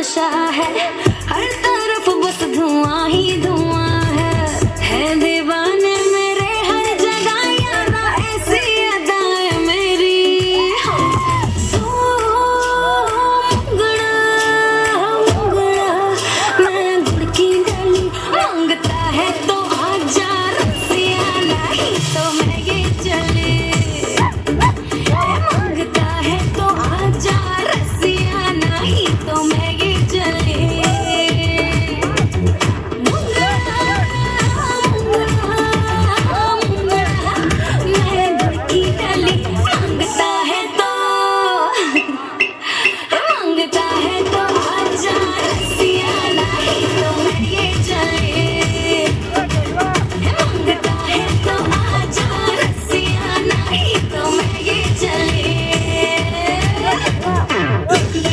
नशा है, हर तरफ बस धुआं ही धुआं है दीवाने मेरे हर जगह यारा ऐसी अदाएं मेरी मुंगड़ा मैं गुड़ की गली मांगता है तो आजा रसिया नहीं तो मैं ये चली मांगता है तो आजा रसिया नहीं तो मैं ये चली मैं गुड़ की गली मांगता है तो आजा रसिया नहीं तो मैं ये चली मांगता है तो आजा रसिया नहीं तो मैं ये चली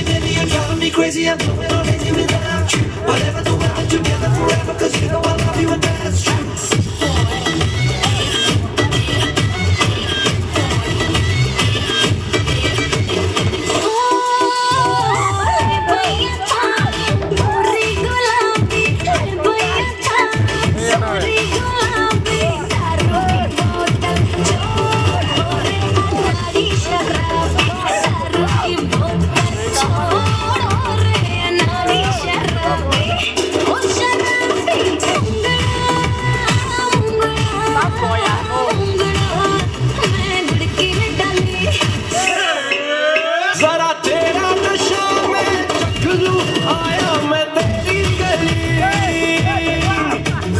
Baby, you're driving me crazy. I'm going on lazy without you. Whatever, do it together forever. Cause you know I love you and that's true. जरा तेरा नशा में चख लूं आया मैं तेरी गली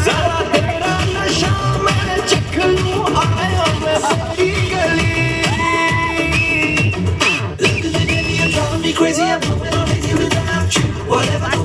जरा तेरा नशा में चख लूं आया मैं तेरी गली Baby, you're driving me crazy. I'm going on lazy without you. Whatever.